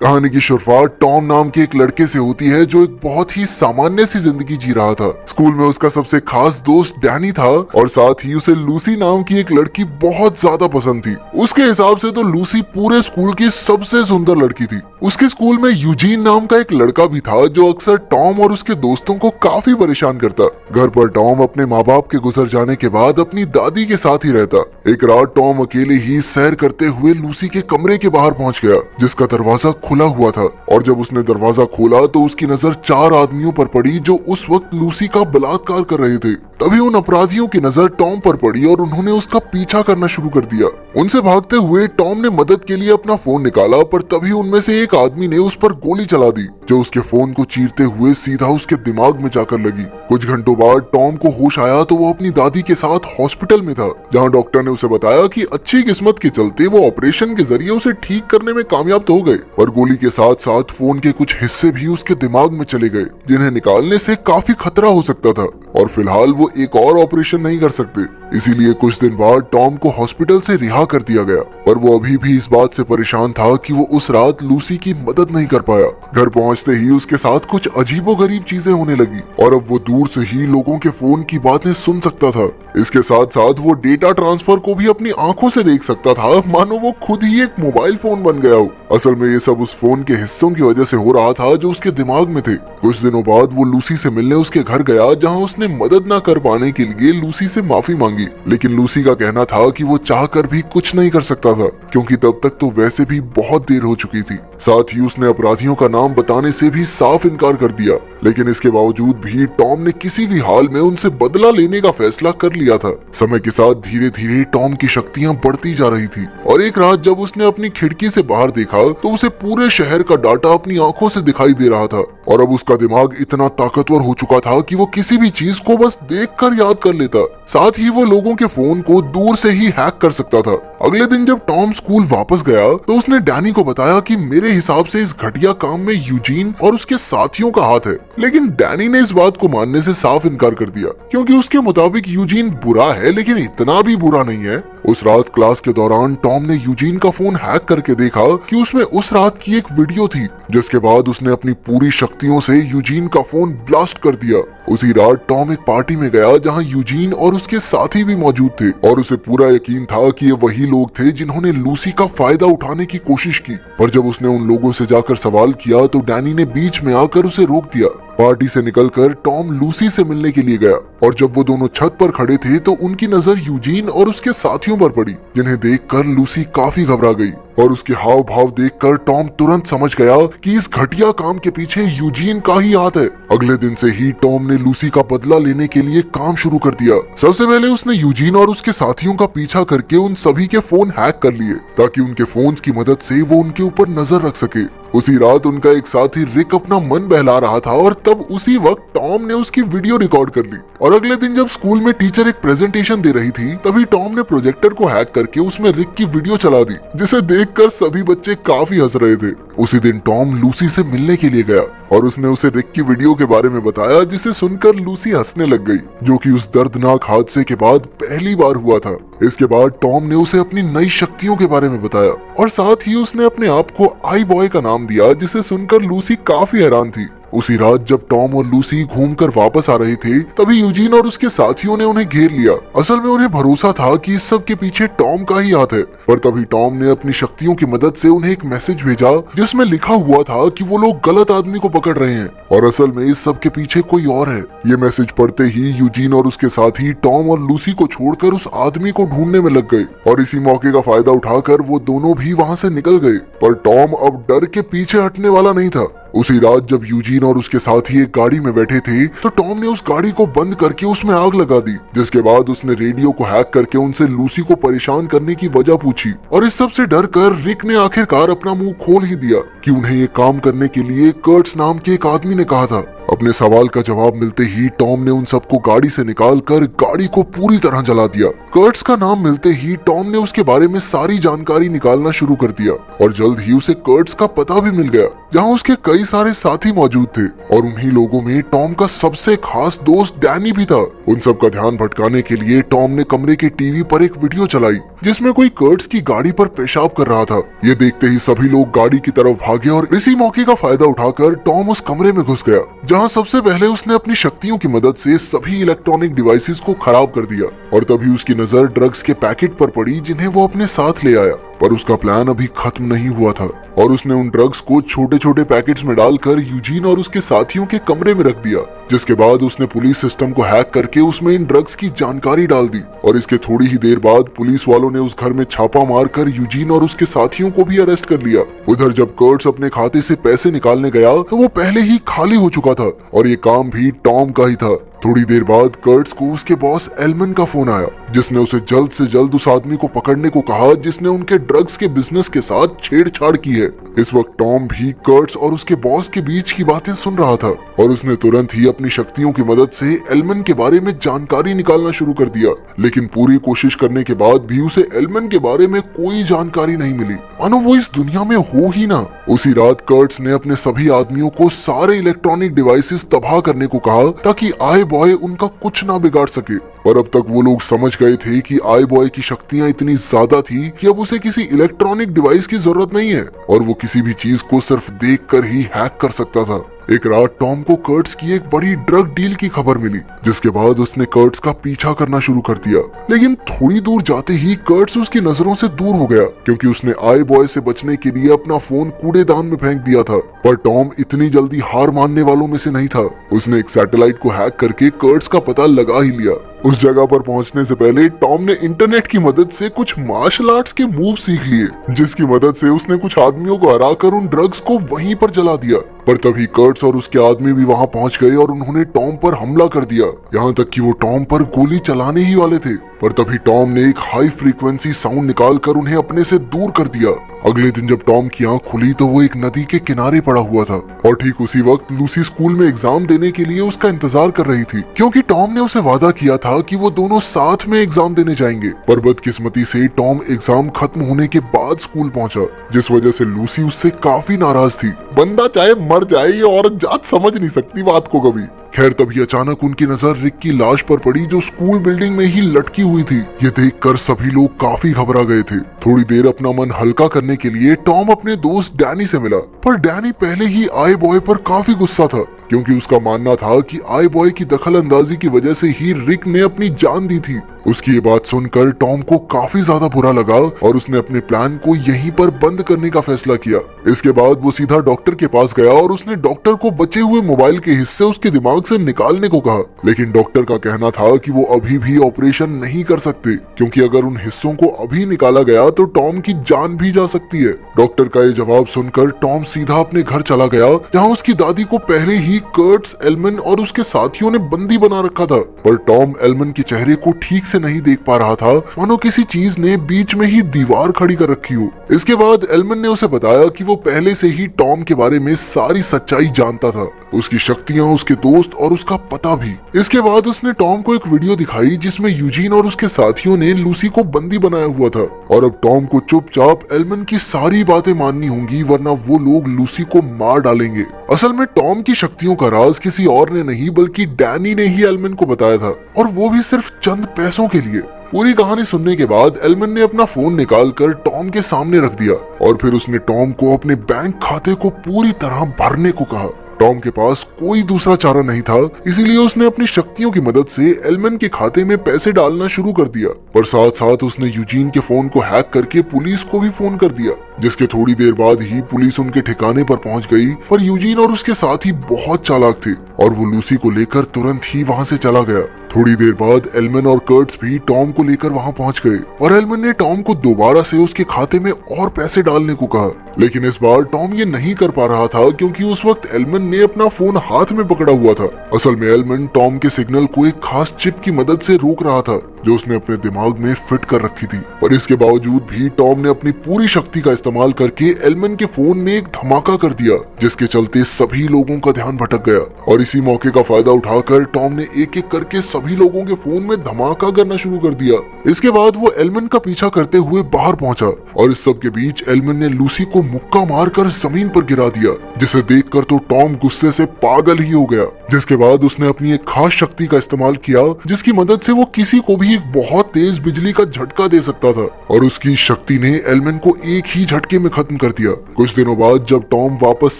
कहानी की शुरुआत टॉम नाम के एक लड़के से होती है जो एक बहुत ही सामान्य सी जिंदगी जी रहा था। स्कूल में उसका सबसे खास दोस्त डैनी था और साथ ही उसे लूसी नाम की एक लड़की बहुत ज्यादा पसंद थी। उसके हिसाब से तो लूसी पूरे स्कूल की सबसे सुंदर लड़की थी। उसके स्कूल में यूजीन नाम का एक लड़का भी था जो अक्सर टॉम और उसके दोस्तों को काफी परेशान करता। घर पर टॉम अपने माँ बाप के गुजर जाने के बाद अपनी दादी के साथ ही रहता। एक रात टॉम अकेले ही सैर करते हुए लूसी के कमरे के बाहर पहुंच गया जिसका दरवाजा खुला हुआ था और जब उसने दरवाजा खोला तो उसकी नजर 4 आदमियों पर पड़ी जो उस वक्त लूसी का बलात्कार कर रहे थे। तभी उन अपराधियों की नजर टॉम पर पड़ी और उन्होंने उसका पीछा करना शुरू कर दिया। उनसे भागते हुए टॉम ने मदद के लिए अपना फोन निकाला पर तभी उनमें से एक आदमी ने उस पर गोली चला दी जो उसके फोन को चीरते हुए सीधा उसके दिमाग में जाकर लगी। कुछ घंटों बाद टॉम को होश आया तो वो अपनी दादी के साथ हॉस्पिटल में था जहां डॉक्टर ने उसे बताया कि अच्छी किस्मत के चलते वो ऑपरेशन के जरिए उसे ठीक करने में कामयाब तो हो गए पर गोली के साथ साथ फोन के कुछ हिस्से भी उसके दिमाग में चले गए जिन्हें निकालने से काफी खतरा हो सकता था और फिलहाल वो एक और ऑपरेशन नहीं कर सकते। इसीलिए कुछ दिन बाद टॉम को हॉस्पिटल से रिहा कर दिया गया पर वो अभी भी इस बात से परेशान था कि वो उस रात लूसी की मदद नहीं कर पाया। घर पहुंचते ही उसके साथ कुछ अजीबोगरीब चीजें होने लगी और अब वो दूर से ही लोगों के फोन की बातें सुन सकता था। इसके साथ साथ वो डेटा ट्रांसफर को भी अपनी आंखों से देख सकता था मानो वो खुद ही एक मोबाइल फोन बन गया हो। असल में ये सब उस फोन के हिस्सों की वजह से हो रहा था जो उसके दिमाग में थे। कुछ दिनों बाद वो लूसी से मिलने उसके घर गया जहां उसने मदद न कर पाने के लिए लूसी से माफी मांगी लेकिन लूसी का कहना था कि वो चाहकर भी कुछ नहीं कर सकता था क्योंकि तब तक तो वैसे भी बहुत देर हो चुकी थी। साथ ही उसने अपराधियों का नाम बताने से भी साफ इनकार कर दिया लेकिन इसके बावजूद भी टॉम ने किसी भी हाल में उनसे बदला लेने का फैसला कर लिया था। समय के साथ धीरे धीरे टॉम की शक्तियां बढ़ती जा रही थी और एक रात जब उसने अपनी खिड़की से बाहर देखा तो उसे पूरे शहर का डाटा अपनी आंखों से दिखाई दे रहा था और अब उसका दिमाग इतना ताकतवर हो चुका था कि वो किसी भी चीज को बस देखकर याद कर लेता। साथ ही वो लोगों के फोन को दूर से ही हैक कर सकता था। अगले दिन जब टॉम स्कूल वापस गया तो उसने डैनी को बताया कि मेरे हिसाब से इस घटिया काम में यूजीन और उसके साथियों का हाथ है लेकिन डैनी ने इस बात को मानने से साफ इनकार कर दिया क्योंकि उसके मुताबिक यूजीन बुरा है लेकिन इतना भी बुरा नहीं है। उस रात क्लास के दौरान टॉम ने यूजीन का फोन हैक करके देखा कि उसमें उस रात की एक वीडियो थी जिसके बाद उसने अपनी पूरी शक्तियों से यूजीन का फोन ब्लास्ट कर दिया। उसी रात टॉम एक पार्टी में गया जहां यूजीन और उसके साथी भी मौजूद थे और उसे पूरा यकीन था कि ये वही लोग थे जिन्होंने लूसी का फायदा उठाने की कोशिश की पर जब उसने उन लोगों से जाकर सवाल किया तो डैनी ने बीच में आकर उसे रोक दिया। पार्टी से निकलकर टॉम लूसी से मिलने के लिए गया और जब वो दोनों छत पर खड़े थे तो उनकी नजर यूजीन और उसके साथियों पर पड़ी जिन्हें देखकर लूसी काफी घबरा गई और उसके हाव भाव देखकर टॉम तुरंत समझ गया कि इस घटिया काम के पीछे यूजीन का ही हाथ है। अगले दिन से ही टॉम ने लूसी का बदला लेने के लिए काम शुरू कर दिया। सबसे पहले उसने यूजीन और उसके साथियों का पीछा करके उन सभी के फोन हैक कर लिए ताकि उनके फोन्स की मदद से वो उनके ऊपर नजर रख सके। उसी रात उनका एक साथी रिक अपना मन बहला रहा था और तब उसी वक्त टॉम ने उसकी वीडियो रिकॉर्ड कर ली और अगले दिन जब स्कूल में टीचर एक प्रेजेंटेशन दे रही थी तभी टॉम ने प्रोजेक्टर को हैक करके उसमें रिक की वीडियो चला दी जिसे देखकर सभी बच्चे काफी हंस रहे थे। उसी दिन टॉम लूसी से मिलने के लिए गया और उसने उसे रिक की वीडियो के बारे में बताया जिसे सुनकर लूसी हंसने लग गई जो कि उस दर्दनाक हादसे के बाद पहली बार हुआ था। इसके बाद टॉम ने उसे अपनी नई शक्तियों के बारे में बताया और साथ ही उसने अपने आप को आई बॉय का नाम दिया जिसे सुनकर लूसी काफी हैरान थी। उसी रात जब टॉम और लूसी घूमकर वापस आ रहे थे तभी यूजीन और उसके साथियों ने उन्हें घेर लिया। असल में उन्हें भरोसा था कि इस सब के पीछे टॉम का ही हाथ है पर तभी टॉम ने अपनी शक्तियों की मदद से उन्हें एक मैसेज भेजा जिसमें लिखा हुआ था कि वो लोग गलत आदमी को पकड़ रहे हैं और असल में इस सब के पीछे कोई और है। ये मैसेज पढ़ते ही यूजीन और उसके साथी टॉम और लूसी को छोड़कर उस आदमी को ढूंढने में लग गए और इसी मौके का फायदा उठाकर वो दोनों भी वहाँ से निकल गए पर टॉम अब डर के पीछे हटने वाला नहीं था। उसी रात जब यूजीन और उसके साथी एक गाड़ी में बैठे थे तो टॉम ने उस गाड़ी को बंद करके उसमें आग लगा दी जिसके बाद उसने रेडियो को हैक करके उनसे लूसी को परेशान करने की वजह पूछी और इस सब से डर कर रिक ने आखिरकार अपना मुंह खोल ही दिया कि उन्हें ये काम करने के लिए कर्ट्स नाम के एक आदमी ने कहा था। अपने सवाल का जवाब मिलते ही टॉम ने उन सबको गाड़ी से निकालकर गाड़ी को पूरी तरह जला दिया। कर्ट्स का नाम मिलते ही टॉम ने उसके बारे में सारी जानकारी निकालना शुरू कर दिया और जल्द ही उसे कर्ट्स का पता भी मिल गया। जहाँ उसके कई सारे साथी मौजूद थे और उन्हीं लोगों में टॉम का सबसे खास दोस्त डैनी भी था। उन सब का ध्यान भटकाने के लिए टॉम ने कमरे के टीवी पर एक वीडियो चलाई जिसमें कोई कर्ट्स की गाड़ी पर पेशाब कर रहा था। ये देखते ही सभी लोग गाड़ी की तरफ भागे और इसी मौके का फायदा उठाकर टॉम उस कमरे में घुस गया, जहाँ सबसे पहले उसने अपनी शक्तियों की मदद से सभी इलेक्ट्रॉनिक डिवाइसेस को खराब कर दिया। और तभी उसकी नजर ड्रग्स के पैकेट पर पड़ी जिन्हें वो अपने साथ ले आया। पर उसका प्लान अभी खत्म नहीं हुआ था और उसने उन ड्रग्स को छोटे छोटे पैकेट्स में डालकर यूजीन और उसके साथियों के कमरे में रख दिया, जिसके बाद उसने पुलिस सिस्टम को हैक करके उसमें इन ड्रग्स की जानकारी डाल दी। और इसके थोड़ी ही देर बाद पुलिस वालों ने उस घर में छापा मारकर यूजीन और उसके साथियों को भी अरेस्ट कर लिया। उधर जब कर्ट्स अपने खाते से पैसे निकालने गया तो वो पहले ही खाली हो चुका था और ये काम भी टॉम का ही था। थोड़ी देर बाद कर्ट्स को उसके बॉस एल्मन का फोन आया, जिसने उसे जल्द से जल्द उस आदमी को पकड़ने को कहा जिसने उनके ड्रग्स के बिजनेस के साथ छेड़छाड़ की है। इस वक्त टॉम भी कर्ट्स और उसके बॉस के बीच की बातें सुन रहा था और उसने तुरंत ही अपनी शक्तियों की मदद से एल्मन के बारे में जानकारी निकालना शुरू कर दिया। लेकिन पूरी कोशिश करने के बाद भी उसे एल्मन के बारे में कोई जानकारी नहीं मिली, मानो वो इस दुनिया में हो ही ना। उसी रात कर्ट्स ने अपने सभी आदमियों को सारे इलेक्ट्रॉनिक डिवाइसेस तबाह करने को कहा ताकि आई बॉय उनका कुछ ना बिगाड़ सके। पर अब तक वो लोग समझ गए थे कि आई बॉय की शक्तियां इतनी ज्यादा थी कि अब उसे किसी इलेक्ट्रॉनिक डिवाइस की जरूरत नहीं है और वो किसी भी चीज को सिर्फ देखकर ही हैक कर सकता था। एक रात टॉम को कर्ट्स की एक बड़ी ड्रग डील की खबर मिली, जिसके बाद उसने कर्ट्स का पीछा करना शुरू कर दिया। लेकिन थोड़ी दूर जाते ही कर्ट्स उसकी नजरों से दूर हो गया क्योंकि उसने आई बॉय से बचने के लिए अपना फोन कूड़ेदान में फेंक दिया था। पर टॉम इतनी जल्दी हार मानने वालों में से नहीं था। उसने एक सैटेलाइट को हैक करके कर्ट्स का पता लगा ही लिया। उस जगह पर पहुंचने से पहले टॉम ने इंटरनेट की मदद से कुछ मार्शल आर्ट्स के मूव सीख लिए, जिसकी मदद से उसने कुछ आदमियों को हराकर उन ड्रग्स को वहीं पर जला दिया। पर तभी कर्ट्स और उसके आदमी भी वहां पहुंच गए और उन्होंने टॉम पर हमला कर दिया, यहाँ तक कि वो टॉम पर गोली चलाने ही वाले थे। पर तभी टॉम ने एक हाई फ्रीक्वेंसी साउंड निकालकर उन्हें अपने से दूर कर दिया। अगले दिन जब टॉम की आंख खुली तो वो एक नदी के किनारे पड़ा हुआ था और ठीक उसी वक्त लूसी स्कूल में एग्जाम देने के लिए उसका इंतजार कर रही थी, क्योंकि टॉम ने उसे वादा किया था कि वो दोनों साथ में एग्जाम देने जाएंगे। पर बदकिस्मती से टॉम एग्जाम खत्म होने के बाद स्कूल पहुंचा, जिस वजह से लूसी उससे काफी नाराज थी। बंदा चाहे मर जाए, ये औरत जात समझ नहीं सकती बात को कभी। खैर तभी अचानक उनकी नजर रिक की लाश पर पड़ी जो स्कूल बिल्डिंग में ही लटकी हुई थी। ये देखकर सभी लोग काफी घबरा गए थे। थोड़ी देर अपना मन हल्का करने के लिए टॉम अपने दोस्त डैनी से मिला, पर डैनी पहले ही आई बॉय पर काफी गुस्सा था क्योंकि उसका मानना था कि आई बॉय की दखल अंदाजी की वजह से ही रिक ने अपनी जान दी थी। उसकी ये बात सुनकर टॉम को काफी ज्यादा बुरा लगा और उसने अपने प्लान को यहीं पर बंद करने का फैसला किया। इसके बाद वो सीधा डॉक्टर के पास गया और उसने डॉक्टर को बचे हुए मोबाइल के हिस्से उसके दिमाग से निकालने को कहा। लेकिन डॉक्टर का कहना था कि वो अभी भी ऑपरेशन नहीं कर सकते, क्योंकि अगर उन हिस्सों को अभी निकाला गया तो टॉम की जान भी जा सकती है। डॉक्टर का ये जवाब सुनकर टॉम सीधा अपने घर चला गया, जहाँ उसकी दादी को पहले ही कर्ट्स, एल्मन और उसके साथियों ने बंदी बना रखा था। पर टॉम एल्मन के चेहरे को ठीक से नहीं देख पा रहा था, मानो किसी चीज ने बीच में ही दीवार खड़ी कर रखी हो। इसके बाद एल्मन ने उसे बताया कि वो पहले से ही टॉम के बारे में सारी सच्चाई जानता था, उसकी शक्तियां, उसके दोस्त और उसका पता भी। इसके बाद उसने टॉम को एक वीडियो दिखाई जिसमें यूजीन और उसके साथियों ने लूसी को बंदी बनाया हुआ था और अब टॉम को चुपचाप एल्मन की सारी बातें माननी होंगी, वरना वो लोग लूसी को मार डालेंगे। असल में टॉम की शक्तियों का राज किसी और ने नहीं बल्कि डैनी ने ही एल्मन को बताया था, और वो भी सिर्फ चंद पैसों के लिए। पूरी कहानी सुनने के बाद एल्मन ने अपना फोन निकालकर टॉम के सामने रख दिया और फिर उसने टॉम को अपने बैंक खाते को पूरी तरह भरने को कहा। टॉम के पास कोई दूसरा चारा नहीं था, इसीलिए उसने अपनी शक्तियों की मदद से एल्मन के खाते में पैसे डालना शुरू कर दिया। पर साथ साथ उसने यूजीन के फोन को हैक करके पुलिस को भी फोन कर दिया, जिसके थोड़ी देर बाद ही पुलिस उनके ठिकाने पर पहुंच गई। पर यूजीन और उसके साथी बहुत चालाक थे और वो लूसी को लेकर तुरंत ही वहां से चला गया। थोड़ी देर बाद एल्मन और कर्ट्स भी टॉम को लेकर वहां पहुंच गए और एल्मन ने टॉम को दोबारा से उसके खाते में और पैसे डालने को कहा। लेकिन इस बार टॉम ये नहीं कर पा रहा था क्योंकि उस वक्त एल्मन ने अपना फोन हाथ में पकड़ा हुआ था। असल में एल्मन टॉम के सिग्नल को एक खास चिप की मदद से रोक रहा था जो उसने अपने दिमाग में फिट कर रखी थी। पर इसके बावजूद भी टॉम ने अपनी पूरी शक्ति का इस्तेमाल करके एल्मन के फोन में एक धमाका कर दिया, जिसके चलते सभी लोगों का ध्यान भटक गया। और इसी मौके का फायदा उठाकर टॉम ने एक एक करके सभी लोगों के फोन में धमाका करना शुरू कर दिया। इसके बाद वो एल्मन का पीछा करते हुए बाहर पहुंचा और इस सब के बीच एल्मन ने लूसी को मुक्का मारकर जमीन पर गिरा दिया, जिसे देखकर तो टॉम गुस्से से पागल ही हो गया। जिसके बाद उसने अपनी एक खास शक्ति का इस्तेमाल किया, जिसकी मदद से वो किसी को भी एक बहुत तेज बिजली का झटका दे सकता था, और उसकी शक्ति ने एल्मन को एक ही झटके में खत्म कर दिया। कुछ दिनों बाद जब टॉम वापस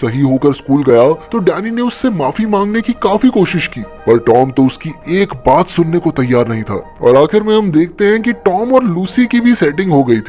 सही होकर स्कूल गया तो डैनी ने उससे माफी मांगने की काफी कोशिश की, पर टॉम तो उसकी एक बात सुनने को तैयार नहीं था। और आखिर में हम देखते हैं कि टॉम और लूसी की भी सेटिंग हो गई थी।